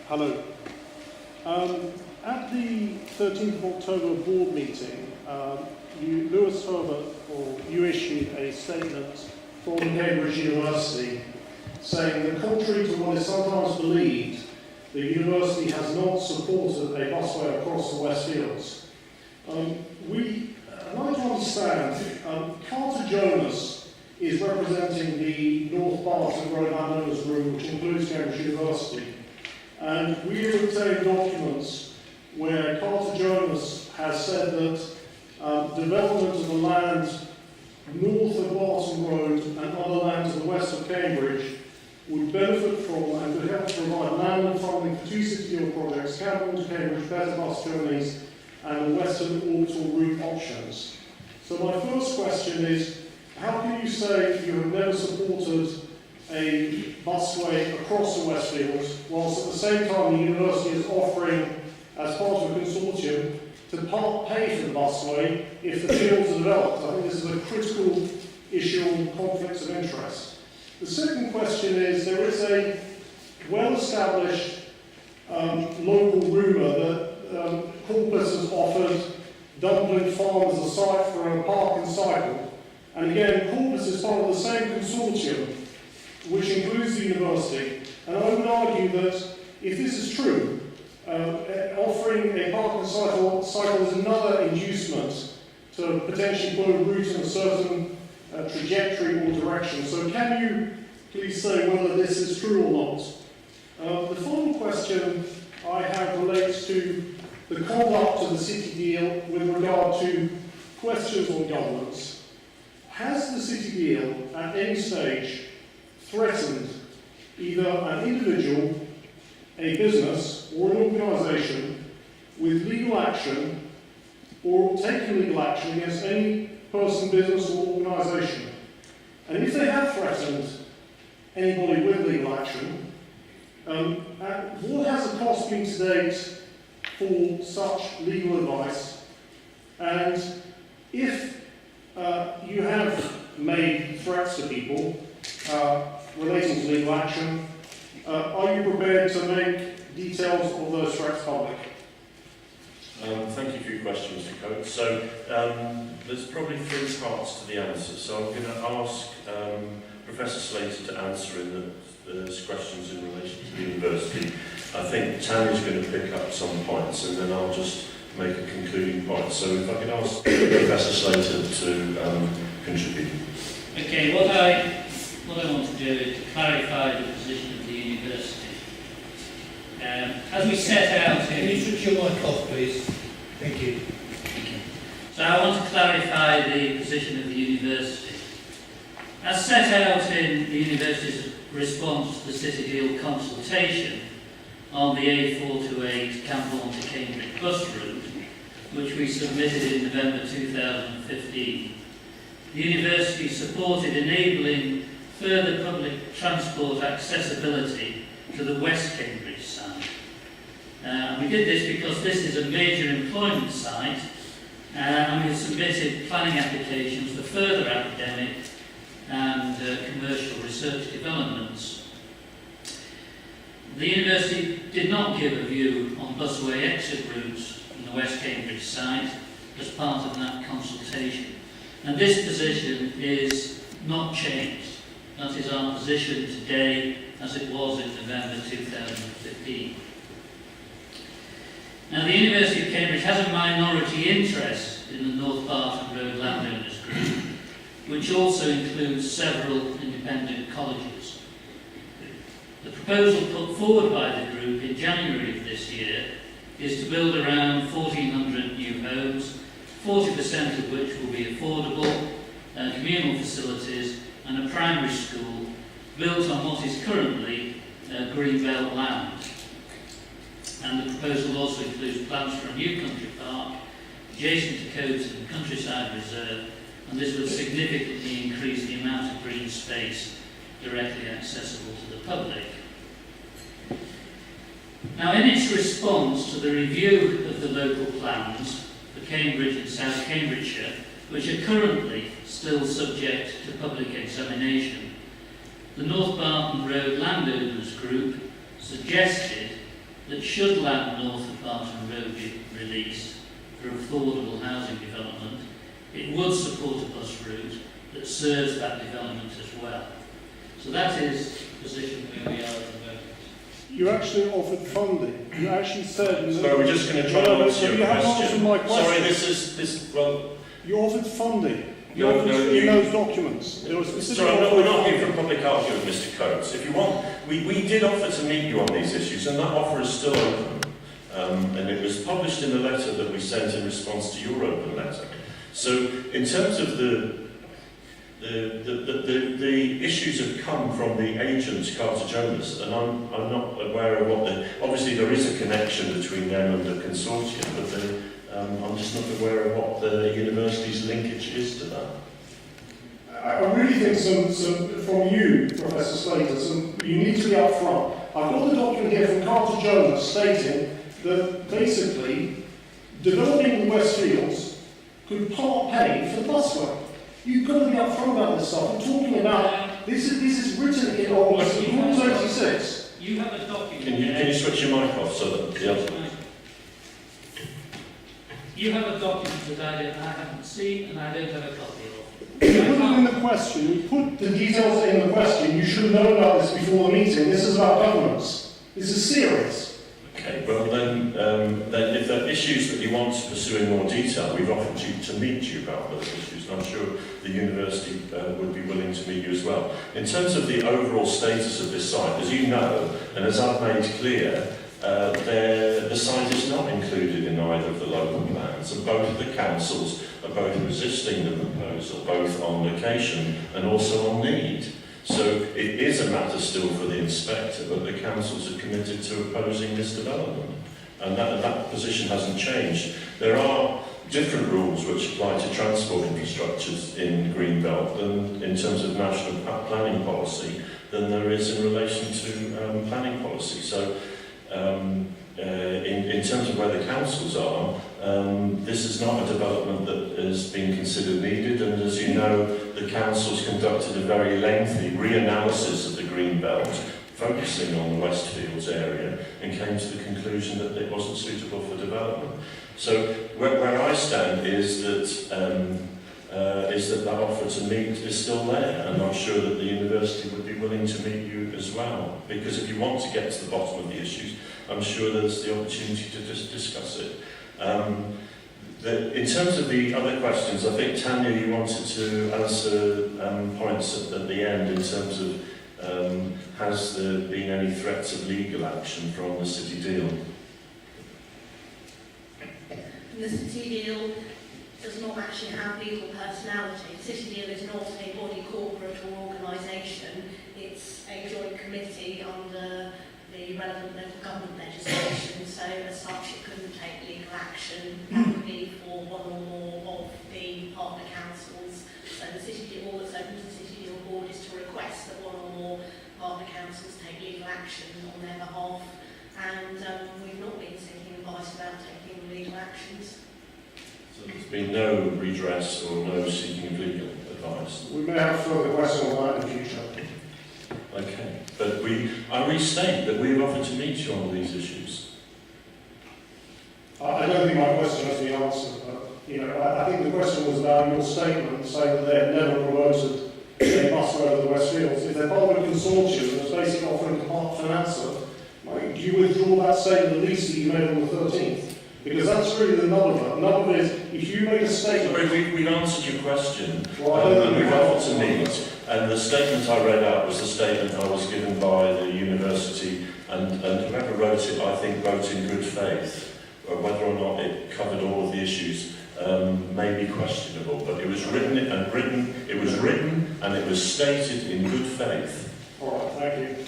Hello. At the 13th of October board meeting, Lewis Herbert, you issued a statement from Cambridge University saying that contrary to what is sometimes believed, the university has not supported a busway across the West Fields. I'd like to understand, Carter Jonas is representing the North Barton Road Landowners Group, which includes Cambridge University. And we have obtained documents where Carter Jonas has said that development of the land north of Barton Road and other land to the west of Cambridge would benefit from and could help to provide land and funding for two city deal projects, Carpen to Cambridge, better bus journeys, and the western orbital route options. So my first question is, how can you say you have never supported a busway across the West Fields, whilst at the same time the university is offering, as part of a consortium, to pay for the busway if the fields are developed? I think this is a critical issue on conflicts of interest. The second question is, there is a well-established local rumour that Corpus has offered Dumpling Farm as a site for a park and cycle. And again, Corpus is part of the same consortium, which includes the university. And I would argue that if this is true, offering a park and cycle is another inducement to potentially put a route in a certain trajectory or direction. So can you please say whether this is true or not? The final question I have relates to the conduct of the city deal with regard to questions on governance. Has the city deal at any stage threatened either an individual, a business, or an organisation with legal action or taking legal action against any person, business, or organisation? And if they have threatened anybody with legal action, what has the cost been to date for such legal advice? And if you have made threats to people relating to legal action, are you prepared to make details of those threats public? Thank you for your question, Mr. Coates. So there's probably three parts to the answer. So I'm going to ask Professor Slater to answer in the questions in relation to the university. I think Tanya's going to pick up some points, and then I'll just make a concluding point. So if I could ask Professor Slater to contribute. Okay, what I want to do is to clarify the position of the university. As we set out Can you switch your mic off, please? Thank you. So I want to clarify the position of the university. As set out in the university's response to the City Deal consultation on the A428 Camborne to Cambridge bus route, which we submitted in November 2015, the university supported enabling further public transport accessibility to the West Cambridge site. We did this because this is a major employment site, and we have submitted planning applications for further academic and commercial research developments. The university did not give a view on busway exit routes from the West Cambridge site as part of that consultation. And this position is not changed. That is our position today as it was in November 2015. Now, the University of Cambridge has a minority interest in the North Barton Road Landowners Group, which also includes several independent colleges. The proposal put forward by the group in January of this year is to build around 1,400 new homes, 40% of which will be affordable, communal facilities and a primary school built on what is currently greenbelt land. And the proposal also includes plans for a new country park adjacent to Coates and Countryside Reserve, and this would significantly increase the amount of green space directly accessible to the public. Now, in its response to the review of the local plans for Cambridge and South Cambridgeshire, which are currently still subject to public examination, the North Barton Road Landowners Group suggested that should land north of Barton Road be released for affordable housing development, it would support a bus route that serves that development as well. So that is the position where we are at the moment. You actually offered funding. You actually said... So we're just going to try and answer your you haven't answered my question. question. Sorry, well... You offered funding. No, in those documents. There was specific Sorry, we're not here for a public argument, Mr. Coates. If you want, we did offer to meet you on these issues, and that offer is still open. And it was published in the letter that we sent in response to your open letter. So, in terms of the issues have come from the agents, Carter Jonas, and I'm not aware of what the... Obviously, there is a connection between them and the consortium, but I'm just not aware of what the university's linkage is to that. I really think some from you, Professor Slater, you need to be upfront. I've got the document here from Carter Jonas stating that basically developing the West Fields could part pay for the busway. You've got to be upfront about this stuff. We're talking about this is written in Rule 36. You have a document. Can you switch your mic off so that the other... You have a document that I haven't seen and I don't have a copy of. You put it in the question, you put the details in the question, you should have known about this before the meeting. This is about governance. This is serious. Okay, well then if there are issues that you want to pursue in more detail, we've offered you to meet you about those issues, and I'm sure the university would be willing to meet you as well. In terms of the overall status of this site, as you know, and as I've made clear, the site is not included in either of the local plans, and both of the councils are both resisting the proposal, both on location and also on need. So it is a matter still for the inspector, but the councils are committed to opposing this development, and that position hasn't changed. There are different rules which apply to transport infrastructures in Greenbelt than in terms of national planning policy than there is in relation to planning policy. So in terms of where the councils are, this is not a development that has been considered needed, and as you know, the councils conducted a very lengthy reanalysis of the green belt, focusing on the Westfields area, and came to the conclusion that it wasn't suitable for development. So where I stand is that offer to meet is still there, and I'm sure that the university would be willing to meet you as well, because if you want to get to the bottom of the issues, I'm sure there's the opportunity to just discuss it. In terms of the other questions, I think, Tanya, you wanted to answer points at the end in terms of has there been any threats of legal action from the city deal? The city deal does not actually have legal personality. The city deal is not a body corporate or organisation. It's a joint committee under the relevant local government legislation, so as such it couldn't take legal action. That would be for one or more of the partner councils. So the city deal, all that's open to the city deal board is to request that one or more partner councils take legal action on their behalf, and we've not been seeking advice about taking legal actions. So there's been no redress or no seeking of legal advice? We may have further questions on that in the future. Okay, but I restate that we've offered to meet you on these issues. I don't think my question has been answered, but I think the question was about your statement saying that they had never promoted a bus road of the West Fields. If they're part of a consortium that's basically offering to finance it, do you withdraw that statement at least that you made on the 13th? Because that's really the nub of it. The nub of it is, if you make a statement... We've answered your question, well, and we've offered to meet, and the statement I read out was the statement I was given by the university, and whoever wrote it, I think, wrote in good faith. Whether or not it covered all of the issues may be questionable, but it was written and it was stated in good faith. All right, thank you.